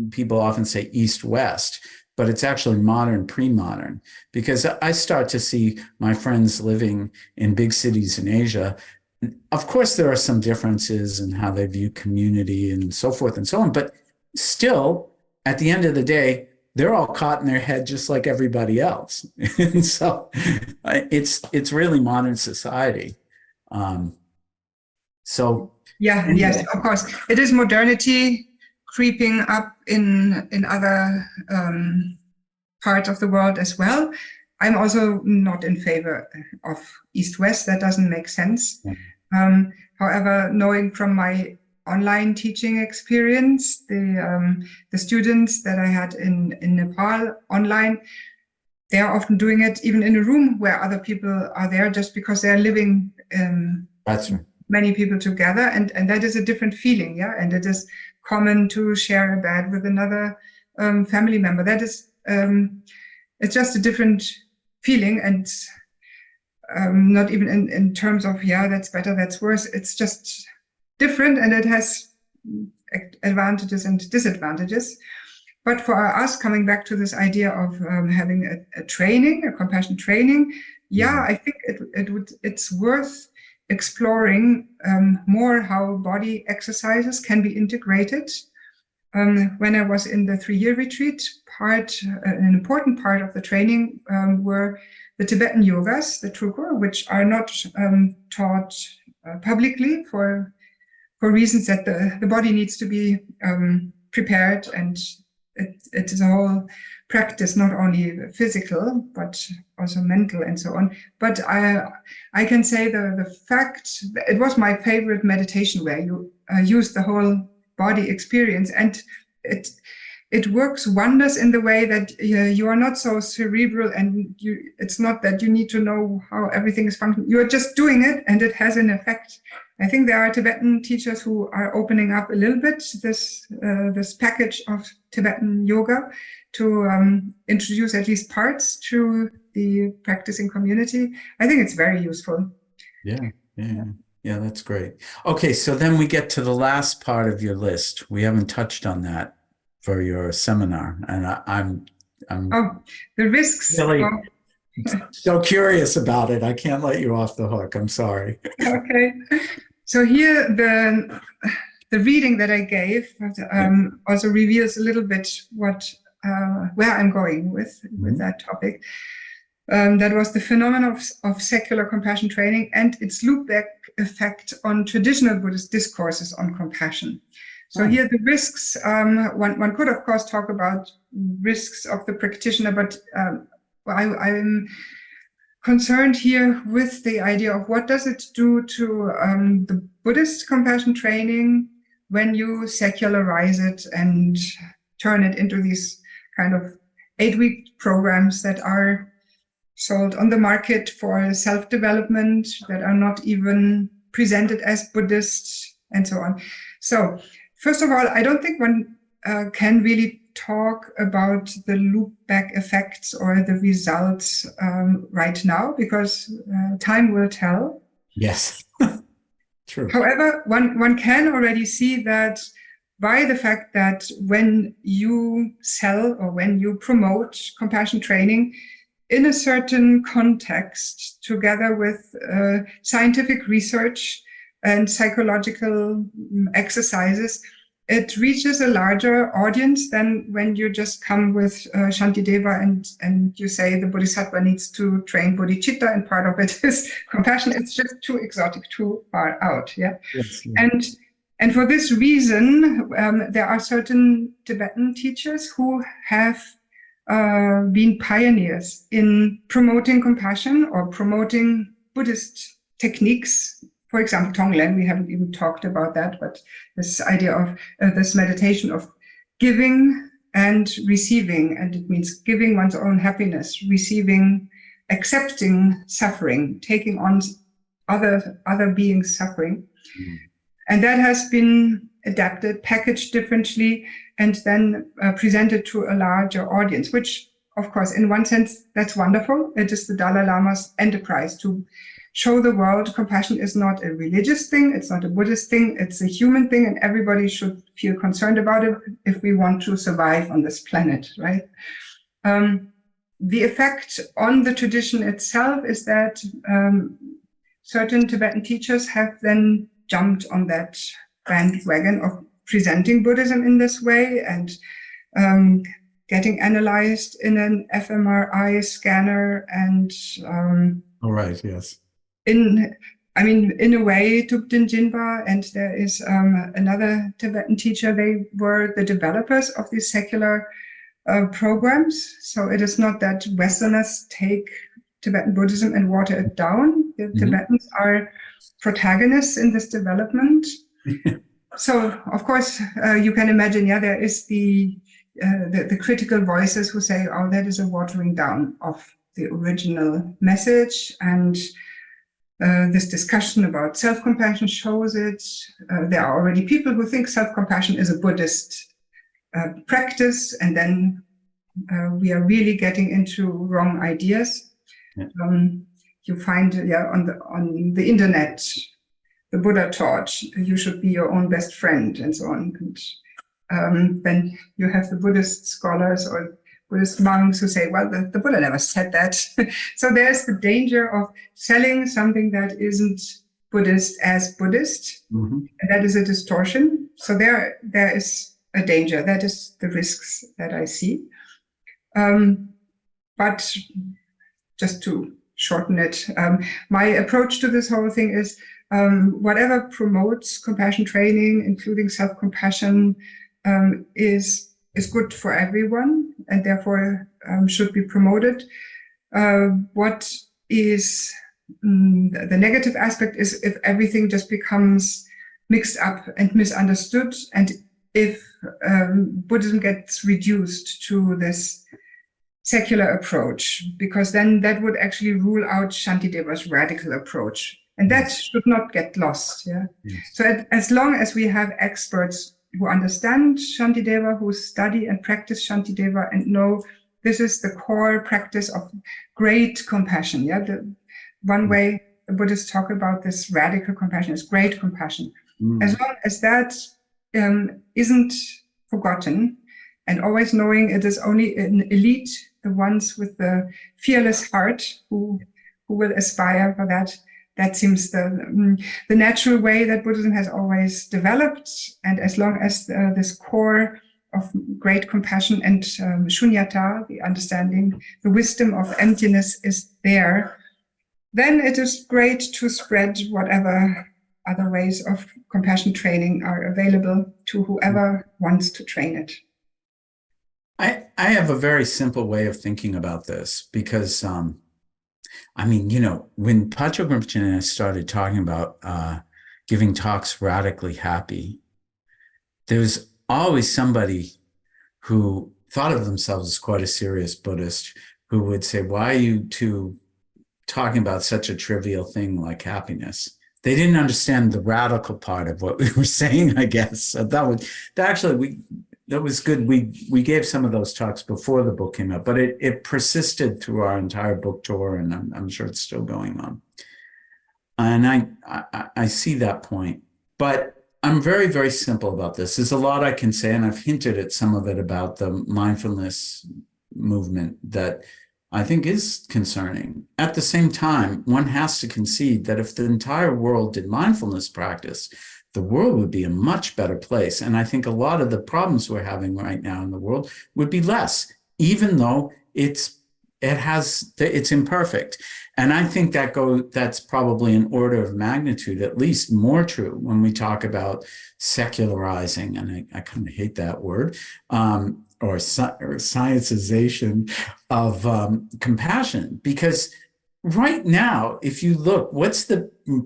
people often say East-West, but it's actually modern, pre-modern, because I start to see my friends living in big cities in Asia. Of course, there are some differences in how they view community and so forth and so on, but still, at the end of the day, they're all caught in their head just like everybody else. And so it's really modern society. Yes, of course. It is modernity creeping up in other parts of the world as well. I'm also not in favor of East-West. That doesn't make sense. However, knowing from my online teaching experience, the students that I had in Nepal online, they are often doing it even in a room where other people are there, just because they are living That's right. many people together, and that is a different feeling, and it is common to share a bed with another family member. That is, it's just a different feeling, and not even in terms of that's better, that's worse. It's just different, and it has advantages and disadvantages. But for us, coming back to this idea of having a training, a compassion training, I think it's worth exploring more how body exercises can be integrated. When I was in the 3-year retreat, an important part of the training were the Tibetan yogas, the trukur, which are not taught publicly for reasons that the body needs to be prepared, and it is a whole practice, not only physical, but also mental and so on. But I can say the fact that it was my favorite meditation where you use the whole body experience, and it works wonders in the way that you are not so cerebral, and it's not that you need to know how everything is functioning. You are just doing it, and it has an effect. I think there are Tibetan teachers who are opening up a little bit this package of Tibetan yoga to introduce at least parts to the practicing community. I think it's very useful. Yeah, that's great. Okay, so then we get to the last part of your list. We haven't touched on that for your seminar, and I'm the risks. Really so curious about it. I can't let you off the hook. I'm sorry. Okay. So here the reading that I gave also reveals a little bit where I'm going with that topic. That was the phenomenon of secular compassion training and its loopback effect on traditional Buddhist discourses on compassion. So here the risks, one could of course talk about risks of the practitioner, but I'm concerned here with the idea of what does it do to the Buddhist compassion training when you secularize it and turn it into these kind of 8-week programs that are sold on the market for self-development, that are not even presented as Buddhist, and so on. So first of all, I don't think one can really talk about the loop-back effects or the results right now, because time will tell. Yes, true. However, one can already see that by the fact that when you sell or when you promote compassion training in a certain context, together with scientific research and psychological exercises, it reaches a larger audience than when you just come with Shantideva and you say the Bodhisattva needs to train bodhicitta and part of it is compassion. It's just too exotic, too far out. Yeah. Yes, yeah. And for this reason, there are certain Tibetan teachers who have been pioneers in promoting compassion or promoting Buddhist techniques. For example, Tonglen, we haven't even talked about that, but this idea of this meditation of giving and receiving, and it means giving one's own happiness, receiving, accepting suffering, taking on other beings' suffering. Mm-hmm. And that has been adapted, packaged differently, and then presented to a larger audience, which, of course, in one sense, that's wonderful. It is the Dalai Lama's enterprise to show the world compassion is not a religious thing, it's not a Buddhist thing, it's a human thing, and everybody should feel concerned about it if we want to survive on this planet, right? The effect on the tradition itself is that certain Tibetan teachers have then jumped on that bandwagon of presenting Buddhism in this way and getting analyzed in an fMRI scanner and all right, yes. In a way, Thubten Jinpa, and there is another Tibetan teacher, they were the developers of these secular programs. So it is not that Westerners take Tibetan Buddhism and water it down. The Tibetans are protagonists in this development. So, of course, you can imagine, there is the critical voices who say, oh, that is a watering down of the original message, and this discussion about self-compassion shows it. There are already people who think self-compassion is a Buddhist practice, and then we are really getting into wrong ideas. Yeah. You find on the internet, the Buddha taught you should be your own best friend, and so on. And then you have the Buddhist scholars or Buddhist monks who say, well, the Buddha never said that. So there's the danger of selling something that isn't Buddhist as Buddhist, and that is a distortion. So there is a danger. That is the risks that I see. But just to shorten it, my approach to this whole thing is whatever promotes compassion training, including self-compassion, is good for everyone and therefore should be promoted. What is the negative aspect is if everything just becomes mixed up and misunderstood, and if Buddhism gets reduced to this secular approach, because then that would actually rule out Shantideva's radical approach. And that should not get lost. Yeah. Yes. So as long as we have experts who understand Shantideva, who study and practice Shantideva and know this is the core practice of great compassion. Yeah. The one way the Buddhists talk about this radical compassion is great compassion. As long as that isn't forgotten, and always knowing it is only an elite, the ones with the fearless heart who will aspire for that. That seems the natural way that Buddhism has always developed. And as long as this core of great compassion and shunyata, the understanding, the wisdom of emptiness is there, then it is great to spread whatever other ways of compassion training are available to whoever wants to train it. I have a very simple way of thinking about this because, when Patrul Rinpoche and I started talking about giving talks radically happy, there was always somebody who thought of themselves as quite a serious Buddhist who would say, why are you two talking about such a trivial thing like happiness? They didn't understand the radical part of what we were saying, I guess. So that was good. We gave some of those talks before the book came out, but it persisted through our entire book tour, and I'm sure it's still going on. And I see that point, but I'm very, very simple about this. There's a lot I can say, and I've hinted at some of it about the mindfulness movement that I think is concerning. At the same time, one has to concede that if the entire world did mindfulness practice, the world would be a much better place. And I think a lot of the problems we're having right now in the world would be less, even though it's imperfect. And I think that's probably an order of magnitude, at least more true when we talk about secularizing, and I kind of hate that word, or scientization of compassion. Because right now, if you look,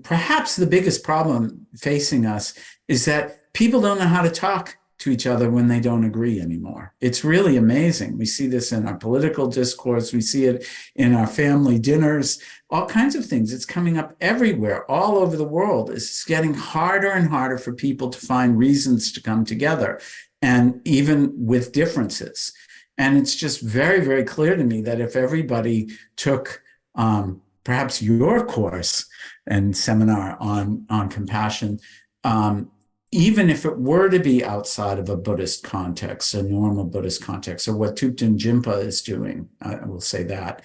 perhaps the biggest problem facing us is that people don't know how to talk to each other when they don't agree anymore. It's really amazing. We see this in our political discourse. We see it in our family dinners, all kinds of things. It's coming up everywhere, all over the world. It's getting harder and harder for people to find reasons to come together, and even with differences. And it's just very, very clear to me that if everybody took perhaps your course and seminar on compassion, even if it were to be outside of a Buddhist context, a normal Buddhist context, or what Thupten Jinpa is doing, I will say that,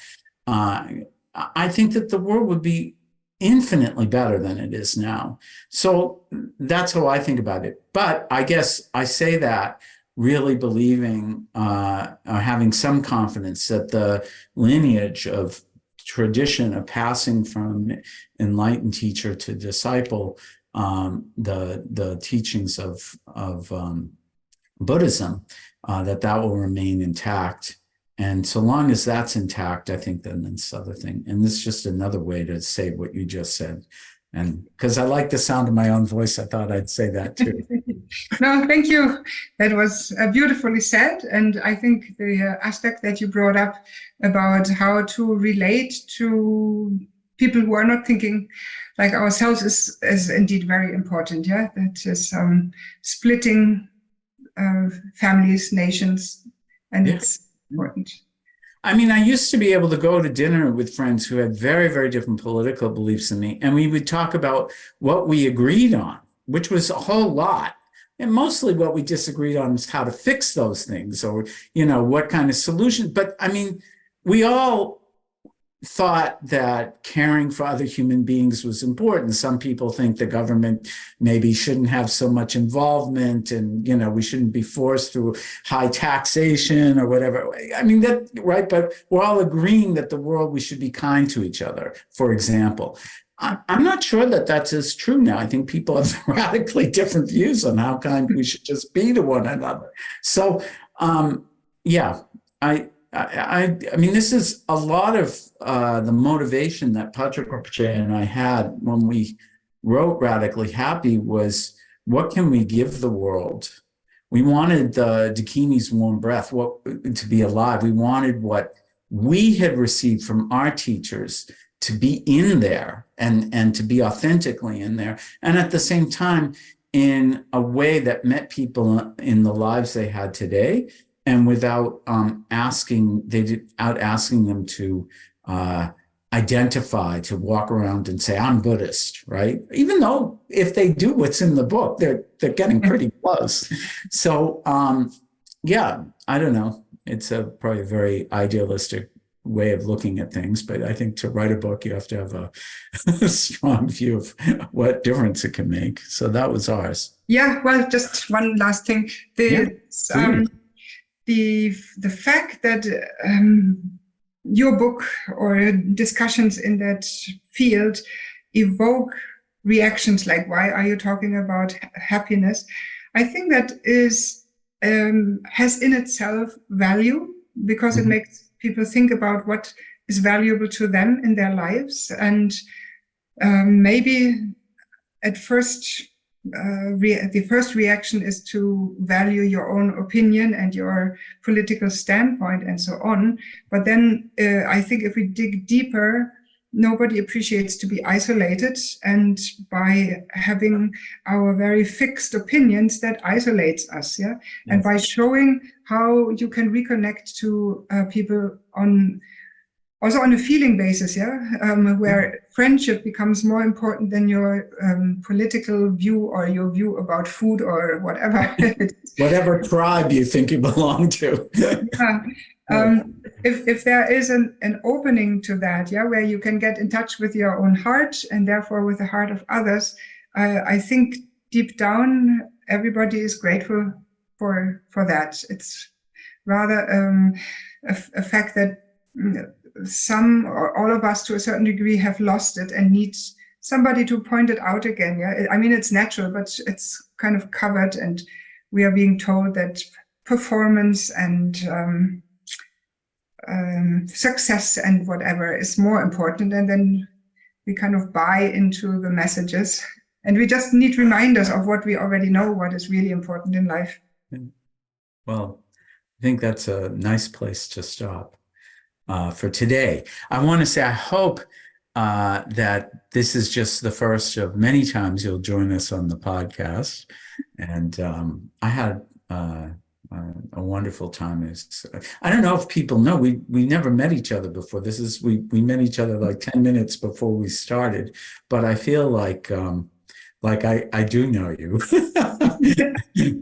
I think that the world would be infinitely better than it is now. So that's how I think about it. But I guess I say that really believing or having some confidence that the lineage of tradition of passing from enlightened teacher to disciple, the teachings of Buddhism, that will remain intact. And so long as that's intact, I think then this other thing. And this is just another way to say what you just said. And because I like the sound of my own voice, I thought I'd say that too. No, thank you. That was beautifully said. And I think the aspect that you brought up about how to relate to people who are not thinking like ourselves is indeed very important. Yeah, that is splitting families, nations, and it's important. I mean, I used to be able to go to dinner with friends who had very, very different political beliefs than me, and we would talk about what we agreed on, which was a whole lot. And mostly what we disagreed on is how to fix those things, or, what kind of solution. But I mean, we all thought that caring for other human beings was important. Some people think the government maybe shouldn't have so much involvement, and we shouldn't be forced through high taxation or whatever. I mean, that right, but we're all agreeing that we should be kind to each other, for example. I'm not sure that that's as true now. I think people have radically different views on how kind we should just be to one another. So I mean, this is a lot of the motivation that Patrick Rinpoche and I had when we wrote Radically Happy was, what can we give the world? We wanted the Dakini's warm breath to be alive. We wanted what we had received from our teachers to be in there and to be authentically in there. And at the same time, in a way that met people in the lives they had today, and without asking them to identify, to walk around and say, I'm Buddhist, right? Even though if they do what's in the book, they're getting pretty close. So I don't know. It's probably a very idealistic way of looking at things, but I think to write a book, you have to have a strong view of what difference it can make. So that was ours. Yeah, well, just one last thing. The fact that your book or discussions in that field evoke reactions like, why are you talking about happiness? I think that has in itself value, because it makes people think about what is valuable to them in their lives. And maybe at first, the first reaction is to value your own opinion and your political standpoint and so on. But then I think if we dig deeper, nobody appreciates to be isolated. And by having our very fixed opinions, that isolates us. Yeah. Yes. And by showing how you can reconnect to people also on a feeling basis, where friendship becomes more important than your political view or your view about food or whatever. Whatever tribe you think you belong to. If there is an opening to that, where you can get in touch with your own heart and therefore with the heart of others, I think deep down, everybody is grateful for that. It's rather a fact that some or all of us to a certain degree have lost it and need somebody to point it out again. Yeah, I mean, it's natural, but it's kind of covered, and we are being told that performance and success and whatever is more important, and then we kind of buy into the messages, and we just need reminders of what we already know, what is really important in life. Well, I think that's a nice place to stop for today. I want to say I hope that this is just the first of many times you'll join us on the podcast. And I had a wonderful time. I don't know if people know, we never met each other before. We met each other like 10 minutes before we started, but I feel like I do know you.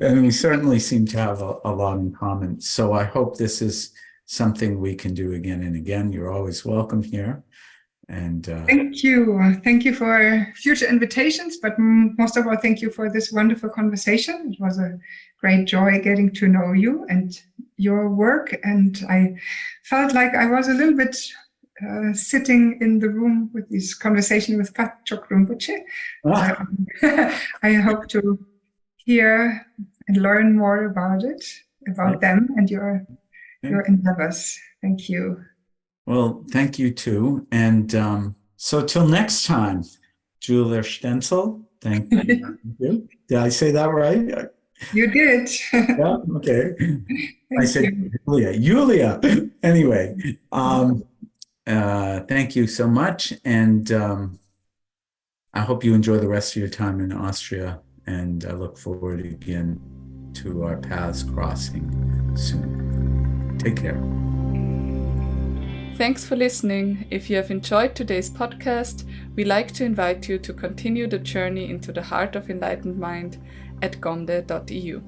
And we certainly seem to have a lot in common. So I hope this is something we can do again and again. You're always welcome here. And thank you for future invitations, but most of all, thank you for this wonderful conversation. It was a great joy getting to know you and your work, and I felt like I was a little bit sitting in the room with this conversation with Patrick Rinpoche. I hope to hear and learn more about them and your endeavors. Thank you. Well, thank you too. And so till next time, Julia Stenzel, thank you. Did I say that right? You did. Yeah, okay. I said Julia. Anyway, thank you so much. And I hope you enjoy the rest of your time in Austria. And I look forward again to our paths crossing soon. Take care. Thanks for listening. If you have enjoyed today's podcast, we like to invite you to continue the journey into the heart of enlightened mind at gomde.eu.